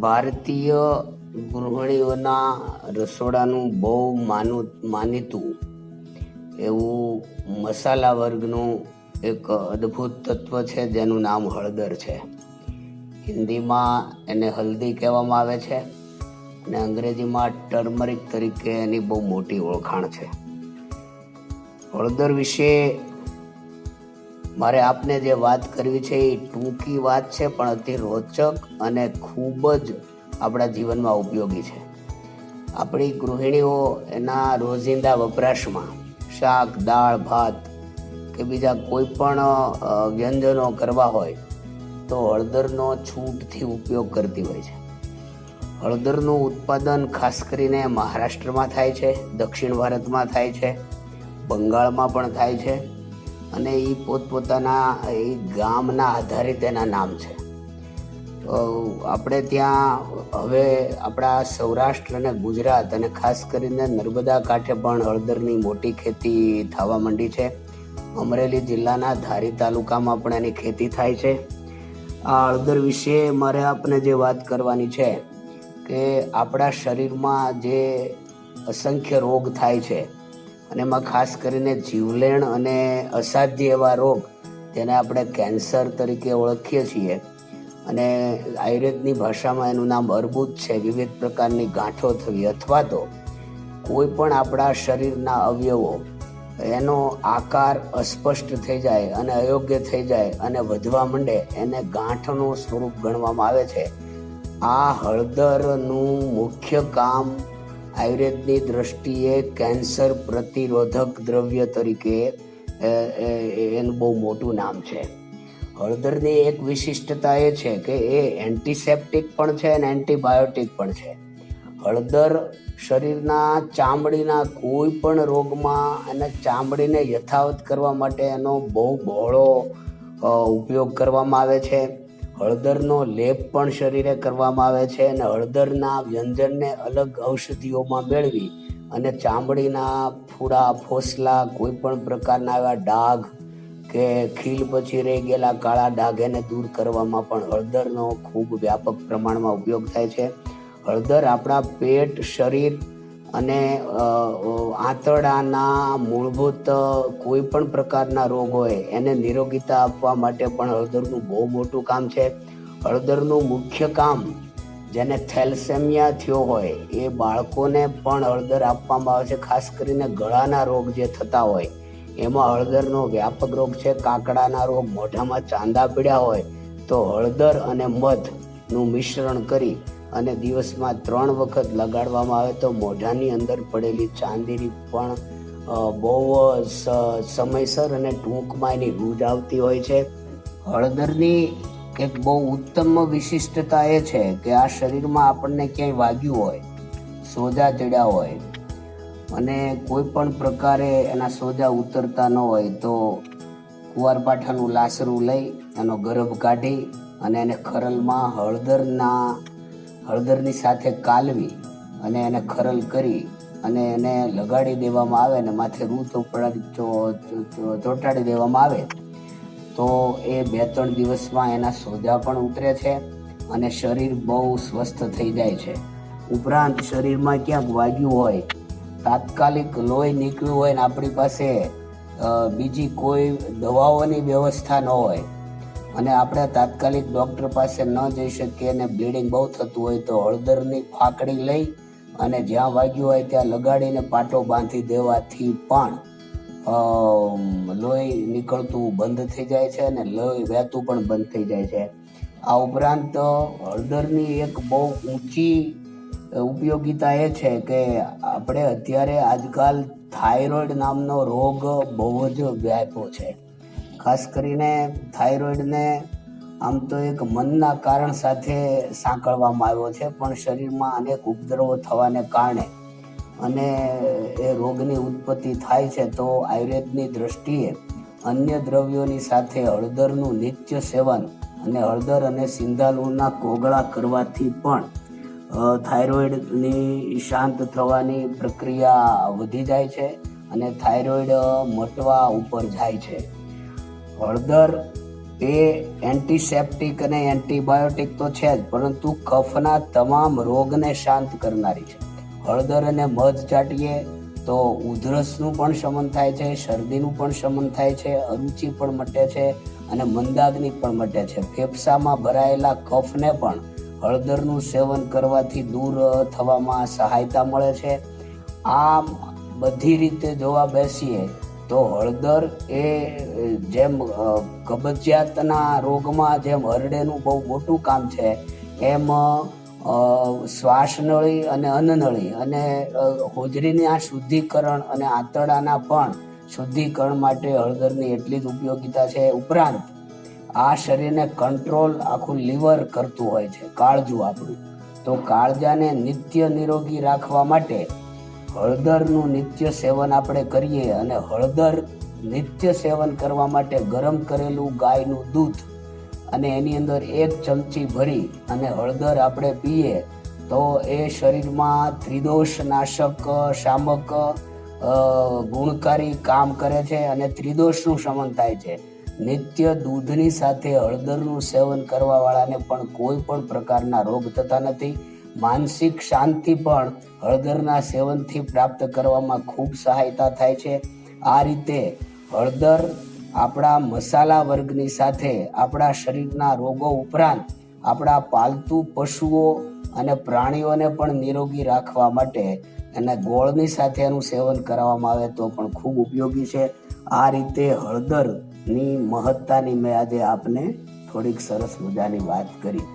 ભારતીય ગૃહિણીઓના રસોડાનું બહુ માનીતું એવું મસાલા વર્ગનું એક અદ્ભુત તત્વ છે જેનું નામ હળદર છે. હિન્દીમાં એને હલ્દી કહેવામાં આવે છે અને અંગ્રેજીમાં ટર્મરિક તરીકે એની બહુ મોટી ઓળખાણ છે. હળદર વિશે મારે આપને જે વાત કરવી છે એ ટૂંકી વાત છે, પણ અતિ રોચક અને ખૂબ જ આપણા જીવનમાં ઉપયોગી છે. આપણી ગૃહિણીઓ એના રોજિંદા વપરાશમાં શાક, દાળ, ભાત કે બીજા કોઈ પણ વ્યંજનો કરવા હોય તો હળદરનો છૂટથી ઉપયોગ કરતી હોય છે. હળદરનું ઉત્પાદન ખાસ કરીને મહારાષ્ટ્રમાં થાય છે, દક્ષિણ ભારતમાં થાય છે, બંગાળમાં પણ થાય છે અને એ પોતપોતાના એ ગામના આધારિત એના નામ છે. આપણે ત્યાં હવે આપણા સૌરાષ્ટ્ર અને ગુજરાત અને ખાસ કરીને નર્મદા કાંઠે પણ હળદરની મોટી ખેતી થવા માંડી છે. અમરેલી જિલ્લાના ધારી તાલુકામાં પણ એની ખેતી થાય છે. આ હળદર વિશે મારે આપને જે વાત કરવાની છે કે આપણા શરીરમાં જે અસંખ્ય રોગ થાય છે અને એમાં ખાસ કરીને જીવલેણ અને અસાધ્ય એવા રોગ જેને આપણે કેન્સર તરીકે ઓળખીએ છીએ અને આયુર્વેદની ભાષામાં એનું નામ અર્બુદ છે. વિવિધ પ્રકારની ગાંઠો થવી અથવા તો કોઈ પણ આપણા શરીરના અવયવો એનો આકાર અસ્પષ્ટ થઈ જાય અને અયોગ્ય થઈ જાય અને વધવા માંડે એને ગાંઠનું સ્વરૂપ ગણવામાં આવે છે. આ હળદરનું મુખ્ય કામ આયુર્વેદની દ્રષ્ટિએ કેન્સર પ્રતિરોધક દ્રવ્ય તરીકે એનું બહુ મોટું નામ છે. હળદરની એક વિશિષ્ટતા એ છે કે એ એન્ટિસેપ્ટિક પણ છે અને એન્ટીબાયોટિક પણ છે. હળદર શરીરના ચામડીના કોઈ પણ રોગમાં અને ચામડીને યથાવત કરવા માટે એનો બહુ બહોળો ઉપયોગ કરવામાં આવે છે. હળદરનો લેપ પણ શરીરે કરવામાં આવે છે અને હળદરના વ્યંજનને અલગ ઔષધિઓમાં મેળવી અને ચામડીના ફૂડા, ફોસલા, કોઈ પણ પ્રકારના એવા ડાઘ કે ખીલ પછી રહી ગયેલા કાળા ડાઘ એને દૂર કરવામાં પણ હળદરનો ખૂબ વ્યાપક પ્રમાણમાં ઉપયોગ થાય છે. હળદર આપણા પેટ, શરીર અને આંતરડાના મૂળભૂત કોઈ પણ પ્રકારના રોગ હોય એને નિરોગીતા આપવા માટે પણ હળદરનું બહુ મોટું કામ છે. હળદરનું મુખ્ય કામ જેને થેલેસેમિયા થયો હોય એ બાળકોને પણ હળદર આપવામાં આવે છે. ખાસ કરીને ગળાના રોગ જે થતા હોય એમાં હળદરનો વ્યાપક રોગ છે. કાકડાના રોગ, મોઢામાં ચાંદા પીડ્યા હોય તો હળદર અને મધનું મિશ્રણ કરી અને દિવસમાં 3 વખત લગાડવામાં આવે તો મોઢાની અંદર પડેલી ચાંદીની પણ બહુ સમયસર અને ટૂંકમાં એની રૂજ આવતી હોય છે. હળદરની એક બહુ ઉત્તમ વિશિષ્ટતા એ છે કે આ શરીરમાં આપણને ક્યાંય વાગ્યું હોય, સોજા ચડ્યા હોય અને કોઈ પણ પ્રકારે એના સોજા ઉતરતા ન હોય તો કુંવારપાઠાનું લાસરું લઈ એનો ગર્ભ કાઢી અને એને ખરલમાં હળદરની સાથે કાલવી અને એને ખરલ કરી અને એને લગાડી દેવામાં આવે અને માથે રૂ ચોંટાડી દેવામાં આવે તો એ 2-3 દિવસમાં એના સોજા પણ ઉતરે છે અને શરીર બહુ સ્વસ્થ થઈ જાય છે. ઉપરાંત શરીરમાં ક્યાંક વાગ્યું હોય, તાત્કાલિક લોહી નીકળ્યું હોય ને આપણી પાસે બીજી કોઈ દવાઓની વ્યવસ્થા ન હોય અને આપણે તાત્કાલિક ડૉક્ટર પાસે ન જઈ શકીએ અને બ્લીડિંગ બહુ થતું હોય તો હળદરની ફાકડી લઈ અને જ્યાં વાગ્યું હોય ત્યાં લગાડીને પાટો બાંધી દેવાથી પણ લોહી નીકળતું બંધ થઈ જાય છે અને લોહી વહેતું પણ બંધ થઈ જાય છે. આ ઉપરાંત હળદરની એક બહુ ઊંચી ઉપયોગિતા એ છે કે આપણે અત્યારે આજકાલ થાઇરોઇડ નામનો રોગ બહુ જ વ્યાપ્યો છે. ખાસ કરીને થાઇરોઇડને આમ તો એક મનના કારણ સાથે સાંકળવામાં આવ્યો છે, પણ શરીરમાં અનેક ઉપદ્રવો થવાને કારણે અને એ રોગની ઉત્પત્તિ થાય છે તો આયુર્વેદની દ્રષ્ટિએ અન્ય દ્રવ્યોની સાથે હળદરનું નિત્ય સેવન અને હળદર અને સિંધાલુના કોગળા કરવાથી પણ થાઇરોઇડની શાંત થવાની પ્રક્રિયા વધી જાય છે અને થાઇરોઇડ મટવા ઉપર જાય છે. હળદર એ એન્ટીસેપ્ટિક અને એન્ટીબાયોટિક તો છે જ, પરંતુ કફના તમામ રોગને શાંત કરનારી છે. હળદર અને મધ ચાટીએ તો ઉધરસનું પણ શમન થાય છે, શરદીનું પણ શમન થાય છે, અરુચિ પણ મટે છે અને મંદાગ્નિ પણ મટે છે. ફેફસામાં ભરાયેલા કફને પણ હળદરનું સેવન કરવાથી દૂર થવામાં સહાયતા મળે છે. આમ બધી રીતે જોવા બેસીએ તો હળદર એ જેમ કબજિયાતના રોગમાં જેમ હરડેનું બહુ મોટું કામ છે, એમ શ્વાસનળી અને અન્નનળી અને હોજરીના શુદ્ધિકરણ અને આંતરડાના પણ શુદ્ધિકરણ માટે હળદરની એટલી જ ઉપયોગિતા છે. ઉપરાંત આ શરીરને કંટ્રોલ આખું લીવર કરતું હોય છે, કાળજું આપણું. તો કાળજાને નિત્ય નિરોગી રાખવા માટે હળદરનું નિત્ય સેવન આપણે કરીએ, અને હળદર નિત્ય સેવન કરવા માટે ગરમ કરેલું ગાયનું દૂધ અને એની અંદર 1 ચમચી ભરી અને હળદર આપણે પીએ તો એ શરીરમાં ત્રિદોષ નાશક, શામક, ગુણકારી કામ કરે છે અને ત્રિદોષનું શમન થાય છે. નિત્ય દૂધની સાથે હળદરનું સેવન કરવા વાળાને પણ કોઈ પણ પ્રકારના રોગ થતા નથી. માનસિક શાંતિ પણ હળદરના સેવનથી પ્રાપ્ત કરવામાં ખૂબ સહાયતા થાય છે. આ રીતે હળદર આપણા મસાલા વર્ગની સાથે આપણા શરીરના રોગો ઉપરાંત આપણા પાલતુ પશુઓ અને પ્રાણીઓને પણ નિરોગી રાખવા માટે અને ગોળની સાથે એનું સેવન કરવામાં આવે તો પણ ખૂબ ઉપયોગી છે. આ રીતે હળદરની મહત્તાની મેં આજે આપને થોડીક સરસ મજાની વાત કરી.